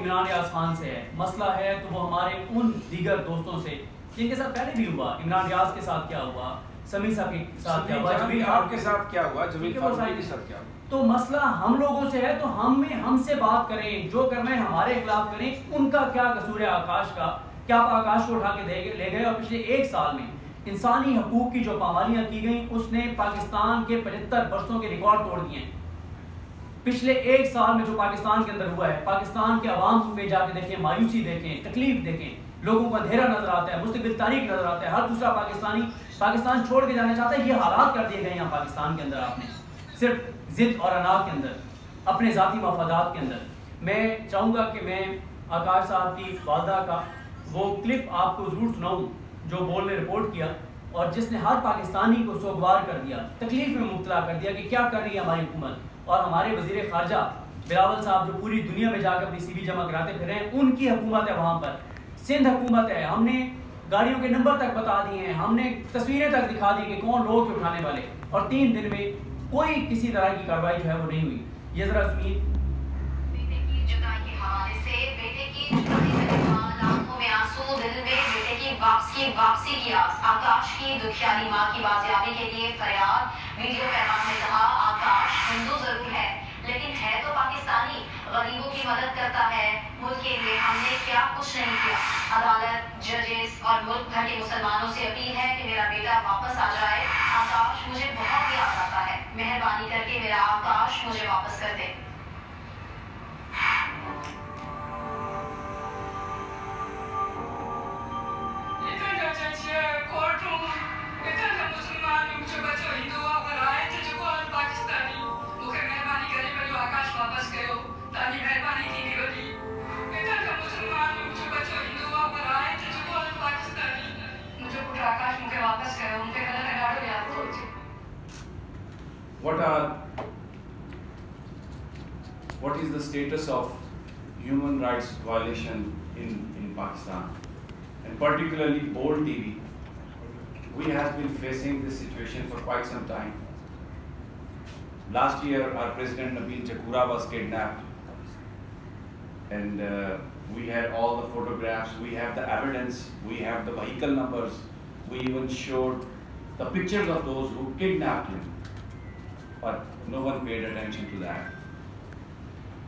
इमरान रियाज खान से है, मसला है तो वो हमारे उन दीगर दोस्तों से जिनके साथ पहले भी हुआ। इमरान रियाज के साथ क्या हुआ, समी साहब के साथ क्या हुआ, आपके साथ क्या हुआ, जमीन फारूकी के साथ क्या हुआ। तो मसला हम लोगों से है तो हमसे बात करें, जो करना है हमारे खिलाफ करें। उनका क्या कसूर है आकाश का, क्या आप आकाश को उठा के ले गए। और पिछले 1 साल में इंसानी हकूक की जो पामालियाँ की गई उसने पाकिस्तान के 75 वर्षों के रिकॉर्ड तोड़ दिए हैं। पिछले 1 साल में जो पाकिस्तान के अंदर हुआ है, पाकिस्तान के अवाम पे जाके देखें, मायूसी देखें, तकलीफ देखें, लोगों का अंधेरा नजर आता है, मुस्तकिल तारीख नजर आता है। हर दूसरा पाकिस्तानी पाकिस्तान छोड़ के जाना चाहता है। ये हालात कर दिए गए यहाँ पाकिस्तान के अंदर आपने, सिर्फ जिद और अनाज के अंदर, अपने ज़ाती मफादात के अंदर। मैं चाहूँगा कि मैं आकाश साहब की वालदा का वो क्लिप आपको ज़रूर सुनाऊँ जो बोल ने रिपोर्ट किया और जिसने हर पाकिस्तानी को सोगवार कर दिया, तकलीफ में मुब्तला कर दिया कि क्या कर रही है हमारी हुकूमत। और हमारे वज़ीर ख़ारजा बिलावल साहब जो पूरी दुनिया में जाकर अपनी CV जमा कराते फिर हैं, उनकी हुकूमत है वहाँ पर। सिंध हुकूमत है, हमने गाड़ियों के नंबर तक बता दिए हैं, हमने तस्वीरें तक दिखा दी कि कौन लोग थे उठाने वाले, और 3 दिन में कोई किसी तरह की कार्रवाई जो है वो नहीं हुई। ये जरा सुनिए। बेटे की जुदाई के हवाले से, बेटे की जुदाई से आंखों में आंसू, दिल में बेटे की वापसी की आस, आकाश की दुखियारी माँ की बाजियाबी के लिए फरियाद। वीडियो पैगाम में कहा, आकाश हिंदू जरूर है लेकिन है तो पाकिस्तानी, गरीबों की मदद करता है, मुल्क के लिए हमने क्या कुछ नहीं किया। अदालत, जजेस और मुल्क भर के मुसलमानों से अपील है कि मेरा बेटा वापस आ जाए। आकाश मुझे बहुत याद आता है, मेहरबानी करके मेरा आकाश मुझे वापस कर दे। What is the status of human rights violation in Pakistan, and particularly Bold TV? We have been facing this situation for quite some time. Last year, our president Nabil Jakura was kidnapped, and we had all the photographs, we have the evidence, we have the vehicle numbers, we even showed the pictures of those who kidnapped him, but no one paid attention to that.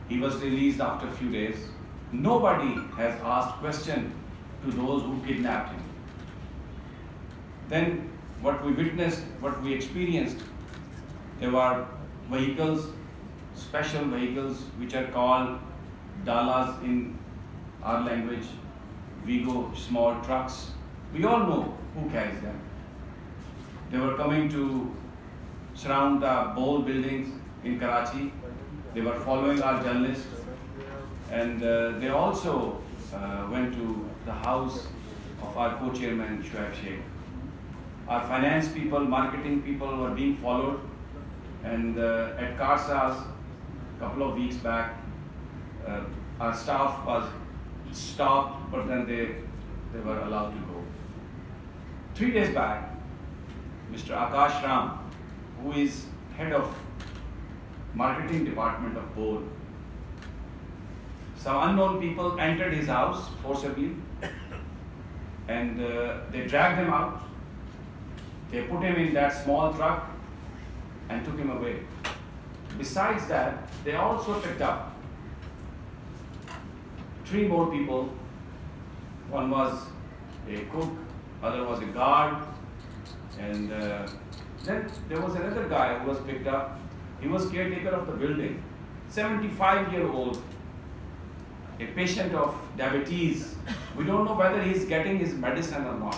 He was released after a few days. Nobody has asked question to those who kidnapped him. Then what we witnessed, what we experienced, there were vehicles, special vehicles, which are called dalas in our language, Vigo small trucks. We all know who carries them. They were coming to surround the Bol buildings in Karachi. They were following our journalists, and they also went to the house of our co-chairman Shoaib Sheikh. Our finance people, marketing people were being followed, and at Karsas, a couple of weeks back, our staff was stopped, but then they were allowed to go. 3 days back, Mr. Akash Ram, who is head of marketing department of Bol, some unknown people entered his house forcibly, and they dragged him out. They put him in that small truck and took him away. Besides that, they also picked up 3 more people. One was a cook, other was a guard, and then there was another guy who was picked up. He was caretaker of the building, 75-year-old, a patient of diabetes. We don't know whether he's getting his medicine or not.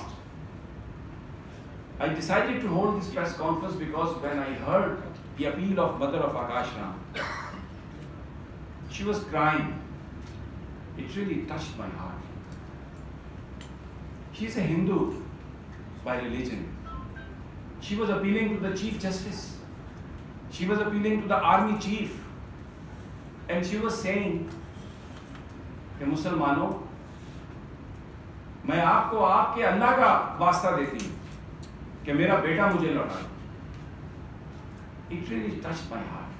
I decided to hold this press conference because when I heard the appeal of mother of Akash Ram, she was crying. It really touched my heart. She's a Hindu by religion. She was appealing to the Chief Justice. She was appealing to the army chief, and she was saying कि मुसलमानों, मैं आपको आपके अल्लाह का वास्ता देती हूँ कि मेरा बेटा मुझे लौटा दो. It really touched my heart.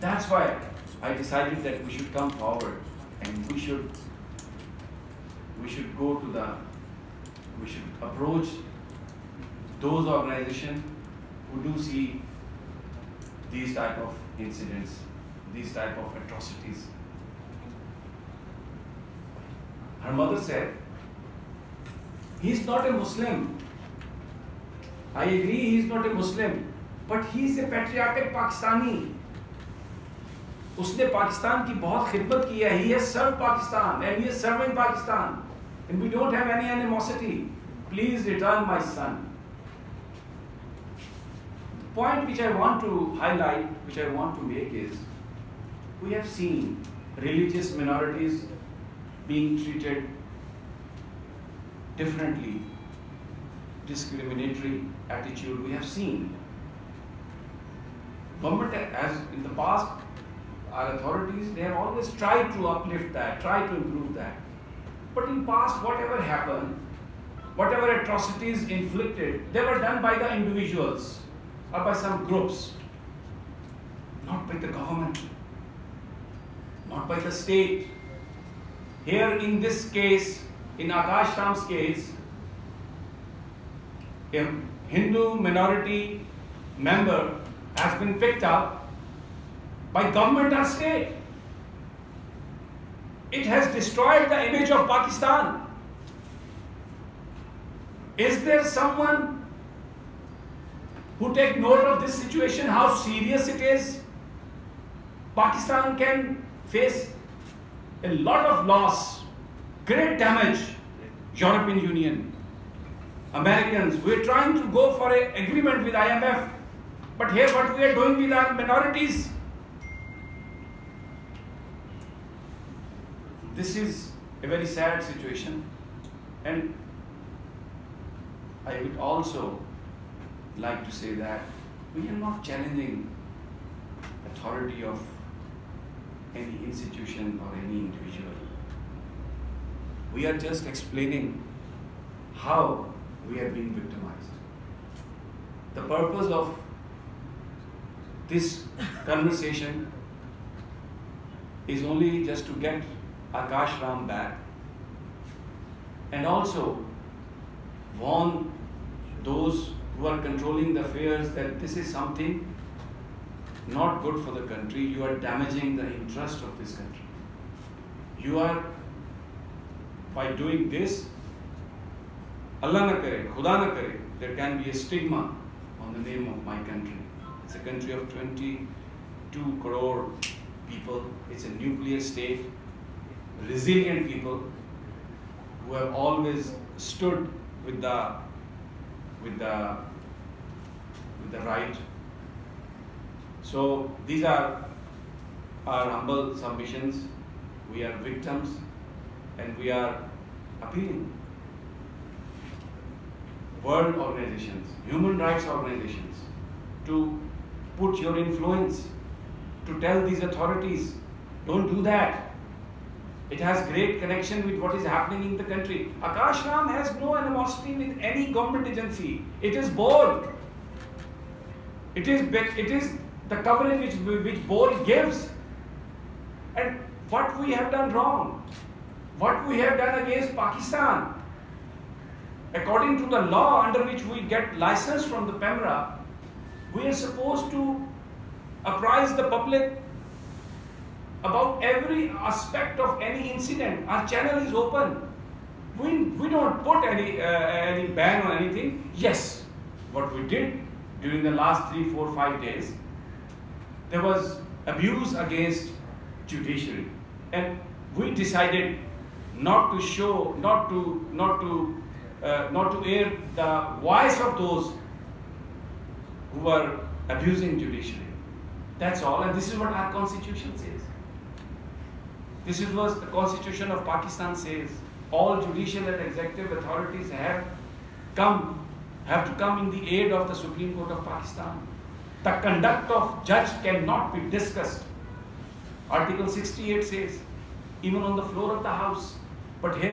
That's why I decided that we should come forward and we should approach those organizations who do see these type of incidents, these type of atrocities. Her mother said, he's not a Muslim. I agree, he's not a Muslim, but he's a patriotic Pakistani. उसने पाकिस्तान की बहुत खिदमत की है. He has served Pakistan and he is serving Pakistan, and we don't have any animosity. Please return my son. The point which I want to highlight, which I want to make is, we have seen religious minorities being treated differently, discriminatory attitude we have seen. Government, as in the past, our authorities, they have always tried to uplift that, try to improve that. But in past, whatever happened, whatever atrocities inflicted, they were done by the individuals or by some groups, not by the government, not by the state. Here in this case, in Akash Ram's case, a Hindu minority member has been picked up by government or state. It has destroyed the image of Pakistan. Is there someone who take note of this situation, how serious it is? Pakistan can face a lot of loss, great damage. European Union, Americans, we're trying to go for an agreement with IMF, but here what we are doing with our minorities. This is a very sad situation, and I would also like to say that we are not challenging authority of any institution or any individual. We are just explaining how we are being victimized. The purpose of this conversation is only just to get Akash Ram back, and also warn those who are controlling the affairs that this is something not good for the country. You are damaging the interest of this country. You are, by doing this, Allah na kare, Khuda na kare, there can be a stigma on the name of my country. It's a country of 22 crore people. It's a nuclear state, resilient people who have always stood with the right. So these are our humble submissions. We are victims, and we are appealing. World organizations, human rights organizations, to put your influence, to tell these authorities, don't do that. It has great connection with what is happening in the country. Akash Ram has no animosity with any government agency. It is board. It is the coverage which board gives. And what we have done wrong, what we have done against Pakistan, according to the law under which we get license from the PEMRA, we are supposed to apprise the public about every aspect of any incident. Our channel is open. We don't put any ban on anything. Yes, what we did during the last 3, 4, 5 days, there was abuse against judiciary, and we decided not to show, not to air the voice of those who were abusing judiciary. That's all, and this is what our constitution says. This is what the Constitution of Pakistan says. All judicial and executive authorities have to come in the aid of the Supreme Court of Pakistan. The conduct of judge cannot be discussed. Article 68 says, even on the floor of the house. But here